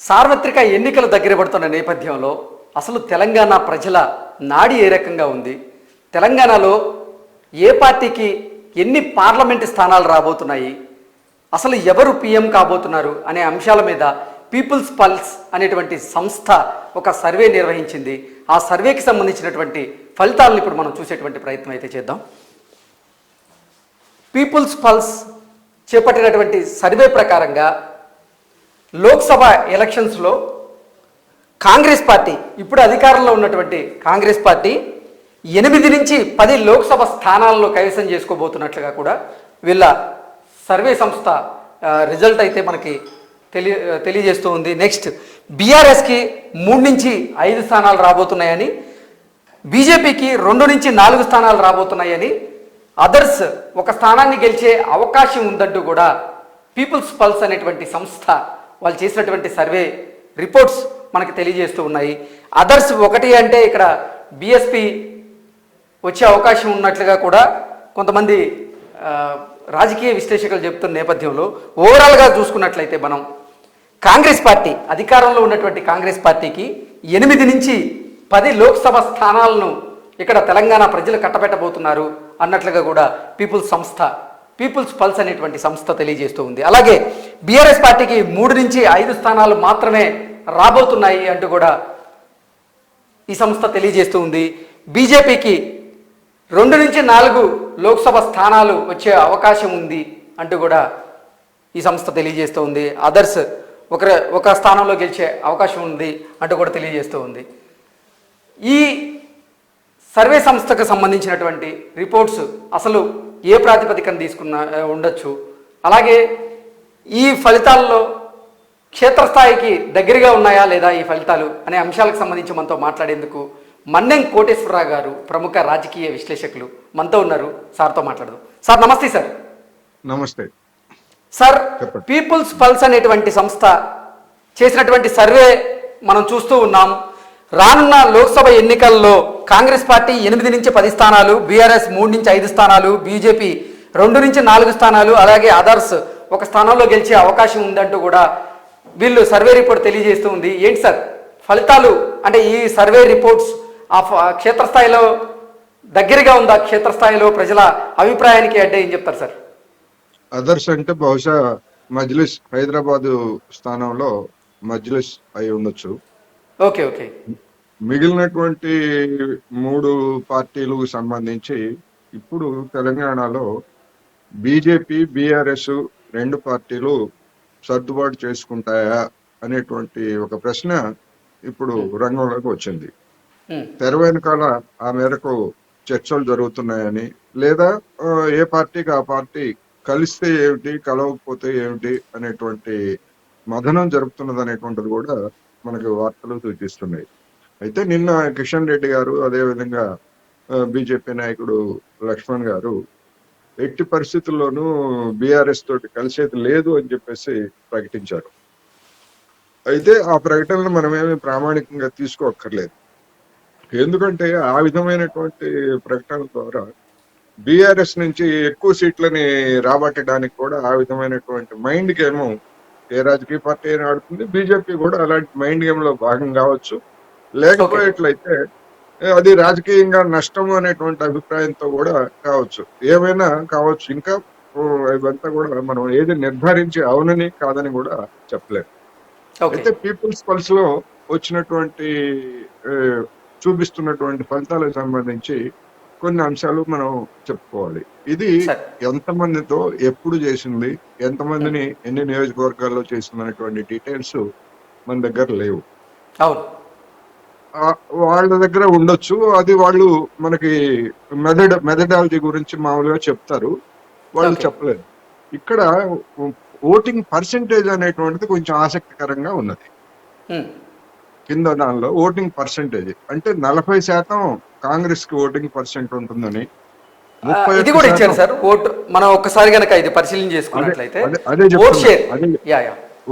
సార్వత్రిక ఎన్నికలు దగ్గర పడుతున్న నేపథ్యంలో అసలు తెలంగాణ ప్రజల నాడి ఏ రకంగా ఉంది? తెలంగాణలో ఏ పార్టీకి ఎన్ని పార్లమెంటు స్థానాలు రాబోతున్నాయి? అసలు ఎవరు పీఎం కాబోతున్నారు అనే అంశాల మీద పీపుల్స్ పల్స్ అనేటువంటి సంస్థ ఒక సర్వే నిర్వహించింది. ఆ సర్వేకి సంబంధించినటువంటి ఫలితాలను ఇప్పుడు మనం చూసేటువంటి ప్రయత్నం అయితే చేద్దాం. పీపుల్స్ పల్స్ చేపట్టినటువంటి సర్వే ప్రకారంగా లోక్సభ ఎలక్షన్స్లో కాంగ్రెస్ పార్టీ, ఇప్పుడు అధికారంలో ఉన్నటువంటి కాంగ్రెస్ పార్టీ 8 నుంచి 10 లోక్సభ స్థానాలను కైవసం చేసుకోబోతున్నట్లుగా కూడా వీళ్ళ సర్వే సంస్థ రిజల్ట్ అయితే మనకి తెలియజేస్తూ ఉంది. నెక్స్ట్ బీఆర్ఎస్కి 3 నుంచి 5 స్థానాలు రాబోతున్నాయని, బీజేపీకి 2 నుంచి 4 స్థానాలు రాబోతున్నాయని, అదర్స్ ఒక స్థానాన్ని గెలిచే అవకాశం ఉందంటూ కూడా పీపుల్స్ పల్స్ అనేటువంటి సంస్థ వాళ్ళు చేసినటువంటి సర్వే రిపోర్ట్స్ మనకి తెలియజేస్తూ ఉన్నాయి. అదర్స్ ఒకటి అంటే ఇక్కడ బీఎస్పీ వచ్చే అవకాశం ఉన్నట్లుగా కూడా కొంతమంది రాజకీయ విశ్లేషకులు చెబుతున్న నేపథ్యంలో ఓవరాల్గా చూసుకున్నట్లయితే మనం కాంగ్రెస్ పార్టీ, అధికారంలో ఉన్నటువంటి కాంగ్రెస్ పార్టీకి 8 నుంచి 10 లోక్సభ స్థానాలను ఇక్కడ తెలంగాణ ప్రజలు కట్టబెట్టబోతున్నారు అన్నట్లుగా కూడా పీపుల్స్ పల్స్ అనేటువంటి సంస్థ తెలియజేస్తూ ఉంది. అలాగే బీఆర్ఎస్ పార్టీకి 3 నుంచి 5 స్థానాలు మాత్రమే రాబోతున్నాయి అంటూ కూడా ఈ సంస్థ తెలియజేస్తూ ఉంది. బీజేపీకి 2 నుంచి 4 లోక్సభ స్థానాలు వచ్చే అవకాశం ఉంది అంటూ కూడా ఈ సంస్థ తెలియజేస్తూ ఉంది. అదర్స్ ఒక స్థానంలో గెలిచే అవకాశం ఉంది అంటూ కూడా తెలియజేస్తూ ఉంది. ఈ సర్వే సంస్థకు సంబంధించినటువంటి రిపోర్ట్స్ అసలు ఏ ప్రాతిపదికన ఉండొచ్చు, అలాగే ఈ ఫలితాల్లో క్షేత్రస్థాయికి దగ్గరగా ఉన్నాయా లేదా ఈ ఫలితాలు అనే అంశాలకు సంబంధించి మనతో మాట్లాడేందుకు మన్నెం కోటేశ్వరరావు గారు, ప్రముఖ రాజకీయ విశ్లేషకులు మనతో ఉన్నారు. సార్తో మాట్లాడదాం. సార్ నమస్తే. సార్ నమస్తే సార్. పీపుల్స్ పల్స్ అనేటువంటి సంస్థ చేసినటువంటి సర్వే మనం చూస్తూ ఉన్నాం. రానున్న లోక్సభ ఎన్నికల్లో కాంగ్రెస్ పార్టీ 8 నుంచి 10 స్థానాలు, బీఆర్ఎస్ 3 నుంచి 5 స్థానాలు, బీజేపీ 2 నుంచి 4 స్థానాలు, అలాగే అదర్స్ ఒక స్థానంలో గెలిచే అవకాశం ఉందంటూ కూడా వీళ్ళు సర్వే రిపోర్ట్ తెలియజేస్తూ ఉంది. ఏంటి సార్ ఫలితాలు? అంటే ఈ సర్వే రిపోర్ట్స్ ఆ క్షేత్రస్థాయిలో దగ్గరగా ఉందా? క్షేత్రస్థాయిలో ప్రజల అభిప్రాయానికి అంటే ఏం చెప్తారు సార్? అదర్స్ అంటే బహుశా మజ్లిస్, హైదరాబాదు స్థానంలో మజ్లిస్ అయి ఉండొచ్చు. ఓకే. మిగిలినటువంటి 3 పార్టీలకు సంబంధించి ఇప్పుడు తెలంగాణలో బీజేపీ, బీఆర్ఎస్ 2 పార్టీలు సర్దుబాటు చేసుకుంటాయా అనేటువంటి ఒక ప్రశ్న ఇప్పుడు రంగంలోకి వచ్చింది. తెర వెనకాల ఆ మేరకు చర్చలు జరుగుతున్నాయని, లేదా ఏ పార్టీకి ఆ పార్టీ కలిస్తే ఏమిటి, కలవకపోతే ఏమిటి అనేటువంటి మథనం జరుపుతున్నది అనేటువంటిది కూడా మనకు వార్తలు సూచిస్తున్నాయి. అయితే నిన్న కిషన్ రెడ్డి గారు, అదేవిధంగా బీజేపీ నాయకుడు లక్ష్మణ్ గారు ఎట్టి పరిస్థితుల్లోనూ బీఆర్ఎస్ తోటి కలిసేది లేదు అని చెప్పేసి ప్రకటించారు. అయితే ఆ ప్రకటనను మనమేమి ప్రామాణికంగా తీసుకోక్కర్లేదు. ఎందుకంటే ఆ విధమైనటువంటి ప్రకటన ద్వారా బీఆర్ఎస్ నుంచి ఎక్కువ సీట్లని రాబట్టడానికి కూడా ఆ విధమైనటువంటి మైండ్ గేమ్ ఏ రాజకీయ పార్టీ అయినా ఆడుతుంది. బీజేపీ కూడా అలాంటి మైండ్ గేమ్ లో భాగం కావచ్చు. లేకపోయేట్లయితే అది రాజకీయంగా నష్టం అనేటువంటి అభిప్రాయంతో కూడా కావచ్చు. ఏమైనా కావచ్చు. ఇంకా ఇవంతా కూడా మనం ఏది నిర్ధారించి అవునని కాదని కూడా చెప్పలేము. అయితే పీపుల్స్ పల్స్ లో వచ్చినటువంటి చూపిస్తున్నటువంటి ఫలితాలకు సంబంధించి కొన్ని అంశాలు మనం చెప్పుకోవాలి. ఇది ఎంతమందితో ఎప్పుడు చేసింది, ఎంతమందిని ఎన్ని నియోజకవర్గాల్లో చేసింది అనేటువంటి డీటెయిల్స్ మన దగ్గర లేవు. వాళ్ళ దగ్గర ఉండొచ్చు. అది వాళ్ళు మనకి మెథడాలజీ గురించి మామూలుగా చెప్తారు, వాళ్ళు చెప్పలేదు. ఇక్కడ ఓటింగ్ పర్సెంటేజ్ అనేటువంటిది కొంచెం ఆసక్తికరంగా ఉన్నది. కింద దానిలో ఓటింగ్ పర్సెంటేజ్ అంటే 40% కాంగ్రెస్ కి ఓటింగ్ పర్సెంట్ ఉంటుందని, ఇది కూడా ఇచ్చారు సార్. ఓటు మనం ఒక్కసారి కనుక ఇది పరిశీలన చేసుకున్నట్లయితే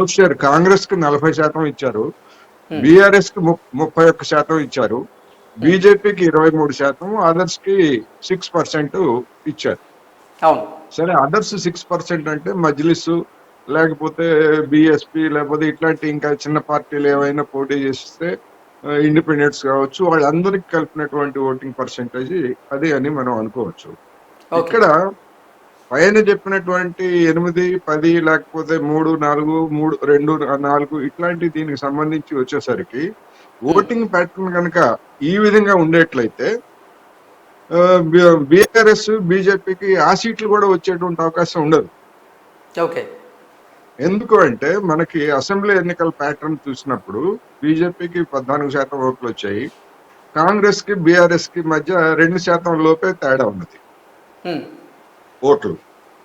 ఓట్ షేర్ కాంగ్రెస్ కి 40% ఇచ్చారు, బీఆర్ఎస్ కి 31% ఇచ్చారు, బీజేపీకి 23%, అదర్స్ కి 6% ఇచ్చారు. అవును. సరే, అదర్స్ 6% అంటే మజ్లిస్, లేకపోతే బిఎస్పి, లేకపోతే ఇట్లాంటి ఇంకా చిన్న పార్టీలు ఏవైనా పోటీ చేస్తే ఇండిపెండెంట్స్ కావచ్చు, వాళ్ళందరికి కలిపినటువంటి ఓటింగ్ పర్సెంటేజ్ అది అని మనం అనుకోవచ్చు. ఓకే. ఇక్కడ పైన చెప్పినటువంటి 8, 10 లేకపోతే 3, 4, 3, 2, 4 ఇట్లాంటి దీనికి సంబంధించి వచ్చేసరికి ఉమ్, ఓటింగ్ ప్యాటర్న్ కనుక ఈ విధంగా ఉండేట్లయితే బీఆర్ఎస్ బీజేపీకి ఆ సీట్లు కూడా వచ్చేటువంటి అవకాశం ఉండదు. ఓకే. ఎందుకు అంటే మనకి అసెంబ్లీ ఎన్నికల ప్యాటర్న్ చూసినప్పుడు బీజేపీకి 14% ఓట్లు వచ్చాయి, కాంగ్రెస్ కి బీఆర్ఎస్ కి మధ్య 2% లోపే తేడా ఉన్నది ఉమ్, ఓట్లు.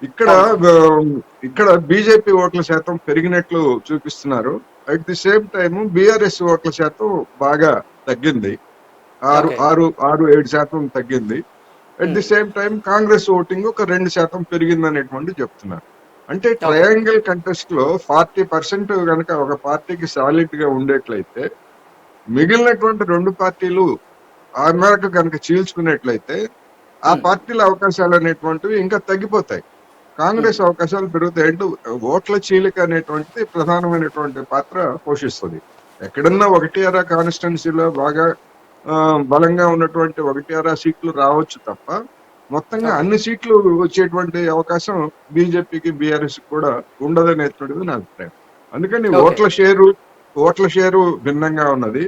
ఇక్కడ అవును సార్. ఇక్కడ బీజేపీ ఓట్ల శాతం పెరిగినట్లు చూపిస్తున్నారు. At the same time BRS ఓట్ల శాతం బాగా తగ్గింది, ఆరు ఓకే. ఆరు 7% తగ్గింది. At the um, same time Congress voting ఒక 2% పెరిగింది అనేటువంటి చెప్తున్నారు. అంటే ఓకే. ట్రయాంగిల్ కంటెస్ట్ లో 40% కనుక ఒక పార్టీకి సాలిడ్ గా ఉండేట్లయితే మిగిలినటువంటి రెండు పార్టీలు ఆ మేరకు కనుక చీల్చుకునేట్లయితే ఆ ఉమ్, పార్టీల అవకాశాలు అనేటువంటివి ఇంకా తగ్గిపోతాయి, ఉమ్, కాంగ్రెస్ అవకాశాలు పెరుగుతాయి. అంటే ఓట్ల చీలిక అనేటువంటిది ప్రధానమైనటువంటి పాత్ర పోషిస్తుంది. ఎక్కడన్నా ఒకటి అరా కాన్స్టిట్యున్సీలో బాగా బలంగా ఉన్నటువంటి ఒకటి అరా సీట్లు రావచ్చు తప్ప మొత్తంగా ఓకే. అన్ని సీట్లు వచ్చేటువంటి అవకాశం బీజేపీకి బీఆర్ఎస్ కూడా ఉండదనేటువంటిది నా అభిప్రాయం. అందుకని ఓకే. ఓట్ల షేరు భిన్నంగా ఉన్నది.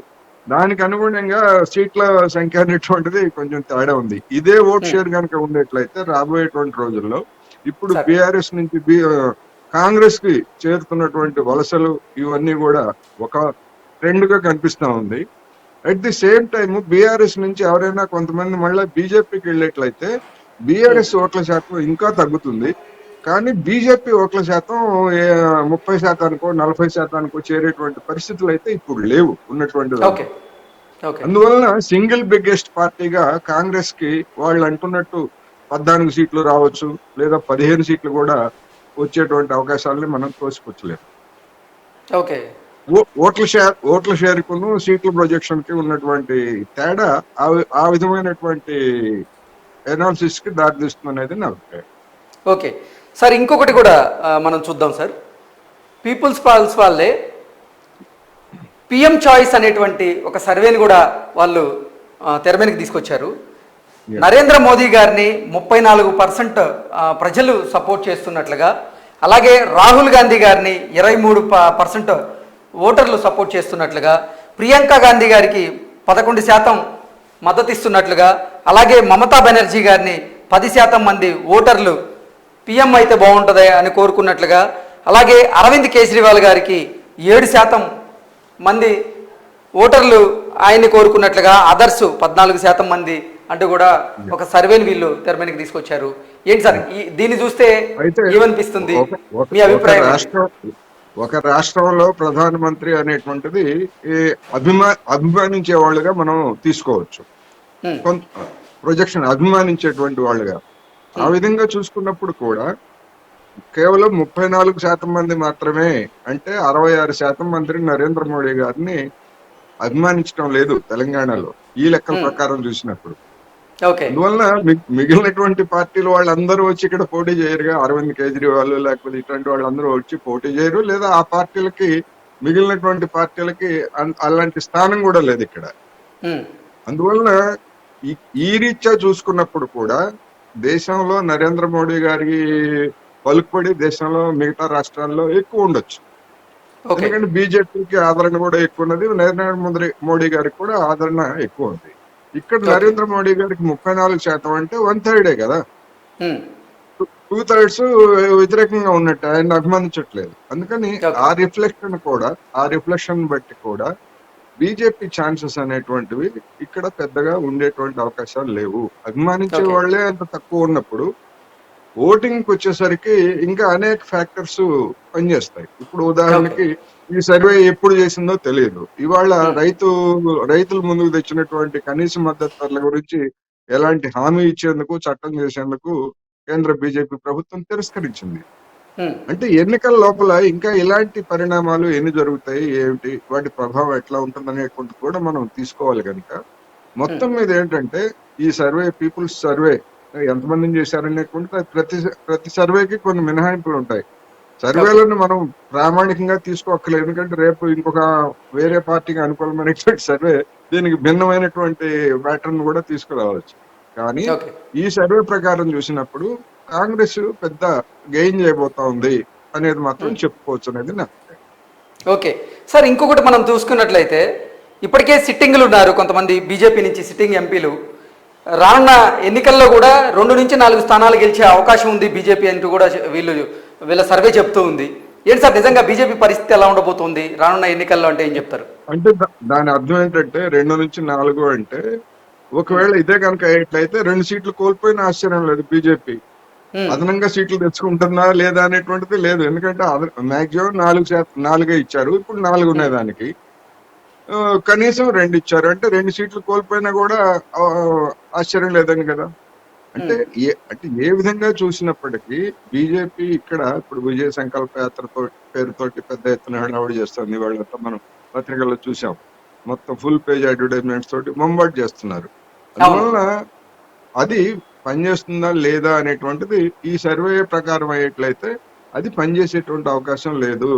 దానికి అనుగుణంగా సీట్ల సంఖ్య అనేటువంటిది కొంచెం తేడా ఉంది. ఇదే ఓట్ ఉమ్, షేర్ కనుక ఉండేట్లయితే రాబోయేటువంటి రోజుల్లో ఇప్పుడు సరే. బీఆర్ఎస్ నుంచి కాంగ్రెస్ కి చేరుతున్నటువంటి వలసలు ఇవన్నీ కూడా ఒక ట్రెండ్ గా కనిపిస్తా ఉంది. At the same time BRS నుంచి ఎవరైనా కొంతమంది మళ్ళీ బీజేపీకి వెళ్ళేట్లయితే ఉమ్, బీఆర్ఎస్ ఓట్ల శాతం ఇంకా తగ్గుతుంది. కానీ బీజేపీ ఓట్ల శాతం 30%కో 40%కో చేరేటువంటి పరిస్థితులు అయితే ఇప్పుడు లేవు ఉన్నటువంటి ఓకే. దాంట్లో. ఓకే. అందువలన సింగిల్ బిగ్గెస్ట్ పార్టీగా కాంగ్రెస్ కి వాళ్ళు అంటున్నట్టు 14 సీట్లు రావచ్చు, లేదా 15 సీట్లు కూడా వచ్చేటువంటి అవకాశాలని మనం తోసిపుచ్చలేము. ఓకే. ఓట్ల షేర్కును సీట్ల ప్రొజెక్షన్ కి ఉన్నటువంటి తేడా ఆ విధమైనటువంటి ఎనాలిసిస్ కి దారితీస్తుంది అనేది నా అభిప్రాయం. ఓకే సార్, ఇంకొకటి కూడా మనం చూద్దాం సార్. పీపుల్స్ పాల్స్ వాళ్ళే పిఎం చాయిస్ అనేటువంటి ఒక సర్వేని కూడా వాళ్ళు తెర మీదకి తీసుకొచ్చారు. Yeah. నరేంద్ర మోదీ గారిని 34% ప్రజలు సపోర్ట్ చేస్తున్నట్లుగా, అలాగే రాహుల్ గాంధీ గారిని 23% ఓటర్లు సపోర్ట్ చేస్తున్నట్లుగా, ప్రియాంక గాంధీ గారికి 11% మద్దతు ఇస్తున్నట్లుగా, అలాగే మమతా బెనర్జీ గారిని 10% మంది ఓటర్లు పిఎం అయితే బాగుంటుంది అని కోరుకున్నట్లుగా, అలాగే అరవింద్ కేజ్రీవాల్ గారికి 7% మంది ఓటర్లు ఆయన్ని కోరుకున్నట్లుగా, అదర్స్ 14% మంది అంటూ కూడా ఒక సర్వేని వీళ్ళు తెర మీదకి తీసుకొచ్చారు. ఏంటి సార్ దీన్ని చూస్తే అయితే ఏమనిపిస్తుంది, ఒక మీ అభిప్రాయం ఏంటి? ఒక రాష్ట్రంలో ప్రధానమంత్రి అనేటువంటిది అభిమానించే వాళ్ళుగా మనం తీసుకోవచ్చు. ఉమ్, కొంత ప్రొజెక్షన్ అభిమానించేటువంటి వాళ్ళుగా ఆ విధంగా చూసుకున్నప్పుడు కూడా కేవలం 34% మంది మాత్రమే, అంటే 66% మంది నరేంద్ర మోడీ గారిని అభిమానించడం లేదు తెలంగాణలో ఈ లెక్కల ఉమ్, ప్రకారం చూసినప్పుడు. ఓకే. అందువలన మిగిలినటువంటి పార్టీలు వాళ్ళందరూ వచ్చి ఇక్కడ పోటీ చేయరుగా. అరవింద్ కేజ్రీవాల్ లేకపోతే ఇట్లాంటి వాళ్ళందరూ వచ్చి పోటీ చేయరు, లేదా ఆ పార్టీలకి మిగిలినటువంటి పార్టీలకి అలాంటి స్థానం కూడా లేదు ఇక్కడ. ఉమ్, అందువలన ఈ రీత్యా చూసుకున్నప్పుడు కూడా దేశంలో నరేంద్ర మోడీ గారి పలుకుబడి దేశంలో మిగతా రాష్ట్రాల్లో ఎక్కువ ఉండొచ్చు. ఓకే. ఎందుకంటే బీజేపీకి ఆదరణ కూడా ఎక్కువ ఉన్నది, నరేంద్ర మోడీ గారికి కూడా ఆదరణ ఎక్కువ ఉంది. ఇక్కడ ఓకే. నరేంద్ర మోడీ గారికి 34% అంటే 1/3 కదా, ఉమ్, 2/3 వ్యతిరేకంగా ఉన్నట్టు, ఆయన అభిమానించట్లేదు. అందుకని ఓకే. ఆ రిఫ్లెక్షన్ బట్టి కూడా బీజేపీ ఛాన్సెస్ అనేటువంటివి ఇక్కడ పెద్దగా ఉండేటువంటి అవకాశాలు లేవు. అభిమానించే ఓకే. వాళ్లే అంత తక్కువ ఉన్నప్పుడు ఓటింగ్ వచ్చేసరికి ఇంకా అనేక ఫ్యాక్టర్స్ పనిచేస్తాయి. ఇప్పుడు ఉదాహరణకి ఈ సర్వే ఎప్పుడు చేసిందో తెలియదు. ఇవాళ రైతులు ముందుకు తెచ్చినటువంటి కనీస మద్దతు ధరల గురించి ఎలాంటి హామీ ఇచ్చేందుకు, చట్టం చేసేందుకు కేంద్ర బీజేపీ ప్రభుత్వం తిరస్కరించింది. ఉమ్, అంటే ఎన్నికల లోపల ఇంకా ఇలాంటి పరిణామాలు ఎన్ని జరుగుతాయి, ఏమిటి, వాటి ప్రభావం ఎట్లా ఉంటుందనేటువంటి కూడా మనం తీసుకోవాలి కనుక మొత్తం మీద ఏంటంటే ఈ సర్వే పీపుల్స్ సర్వే ఎంతమందిని చేశారనేటువంటి ప్రతి సర్వేకి కొన్ని మినహాయింపులు ఉంటాయి. సర్వేలను మనం ప్రామాణికంగా తీసుకోక్కర్లేదు. ఎందుకంటే రేపు ఇంకొక వేరే పార్టీకి అనుకూలమైనటువంటి సర్వే దీనికి భిన్నమైనటువంటి ప్యాటర్న్ కూడా తీసుకురావచ్చు. కానీ ఓకే. ఈ సర్వే ప్రకారం చూసినప్పుడు కాంగ్రెస్ పెద్ద గెయిన్ చేయబోతా ఉంది అనేది మాత్రం చెప్పుకోవచ్చు అనేది నా అభిప్రాయం. ఓకే సార్, ఇంకొకటి మనం చూసుకున్నట్లయితే ఇప్పటికే సిట్టింగ్లు ఉన్నారు కొంతమంది బీజేపీ నుంచి సిట్టింగ్ ఎంపీలు. రానున్న ఎన్నికల్లో కూడా 2 నుంచి 4 స్థానాలు గెలిచే అవకాశం ఉంది బీజేపీ అంటూ కూడా వీళ్ళ సర్వే చెప్తూ ఉంది. ఏంటి సార్ నిజంగా బీజేపీ పరిస్థితి ఎలా ఉండబోతుంది రానున్న ఎన్నికల్లో అంటే ఏం చెప్తారు? అంటే దాని అర్థం ఏంటంటే 2 నుంచి 4 అంటే ఒకవేళ ఇదే కనుక అయ్యేట్లయితే 2 సీట్లు కోల్పోయిన ఆశ్చర్యం లేదు. బీజేపీ అదనంగా సీట్లు తెచ్చుకుంటుందా లేదా అనేటువంటిది లేదు. ఎందుకంటే మాక్సిమం 4 ఇచ్చారు. ఇప్పుడు 4 ఉన్నాయి దానికి. కనీసం 2 ఇచ్చారు అంటే 2 సీట్లు కోల్పోయినా కూడా ఆశ్చర్యం లేదని కదా. అంటే ఏ విధంగా చూసినప్పటికీ బీజేపీ ఇక్కడ ఇప్పుడు విజయ సంకల్ప యాత్రతో పేరుతోటి పెద్ద ఎత్తున హడావుడి చేస్తుంది. వాళ్ళంతా మనం పత్రికల్లో చూసాం. మొత్తం ఫుల్ పేజ్ అడ్వర్టైజ్మెంట్స్ తోటి బొంబాట్ చేస్తున్నారు. అందువలన అది పనిచేస్తుందా లేదా అనేటువంటిది ఈ సర్వే ప్రకారం అయ్యేట్లయితే అది పనిచేసేటువంటి అవకాశం లేదు.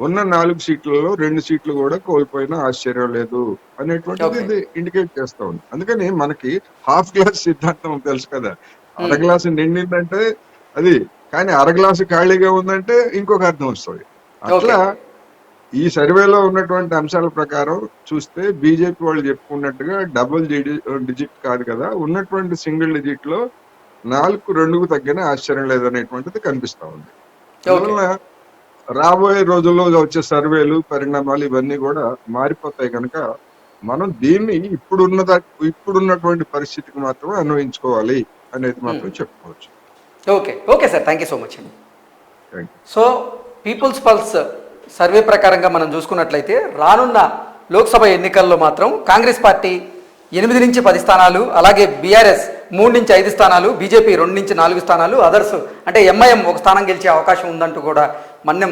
ఉన్న 4 సీట్లలో 2 సీట్లు కూడా కోల్పోయినా ఆశ్చర్యం లేదు అనేటువంటిది ఇది ఇండికేట్ చేస్తా ఉంది. అందుకని మనకి హాఫ్ గ్లాస్ సిద్ధాంతం తెలుసు కదా. అర గ్లాసు నిండిందంటే అది, కానీ అర గ్లాసు ఖాళీగా ఉందంటే ఇంకొక అర్థం వస్తుంది. అట్లా ఈ సర్వేలో ఉన్నటువంటి అంశాల ప్రకారం చూస్తే బీజేపీ వాళ్ళు చెప్పుకున్నట్టుగా డబుల్ డిజిట్ కాదు కదా, ఉన్నటువంటి సింగిల్ డిజిట్ లో 4-2కు తగ్గిన ఆశ్చర్యం లేదనేటువంటిది కనిపిస్తా ఉంది. అందువల్ల రాబోయే రోజుల్లో వచ్చే సర్వేలు పరిణామాలు ఇవన్నీ కూడా మారిపోతాయి కనుక మనం దీన్ని ఇప్పుడున్నటువంటి పరిస్థితికి మాత్రమే అన్వయించుకోవాలి అనేది మాత్రం చెప్పుకోవచ్చు. Okay sir, thank you so much అండి. సో పీపుల్స్ పల్స్ సర్వే ప్రకారంగా మనం చూసుకున్నట్లయితే రానున్న లోక్సభ ఎన్నికల్లో మాత్రం కాంగ్రెస్ పార్టీ 8 నుంచి 10 స్థానాలు, అలాగే బీఆర్ఎస్ 3 నుంచి 5 స్థానాలు, బీజేపీ 2 నుంచి 4 స్థానాలు, అదర్స్ అంటే ఎంఐఎం 1 స్థానం గెలిచే అవకాశం ఉందంటూ కూడా మన్నెం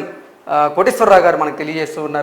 కోటేశ్వరరావు గారు మనకు తెలియజేస్తూ ఉన్నారు.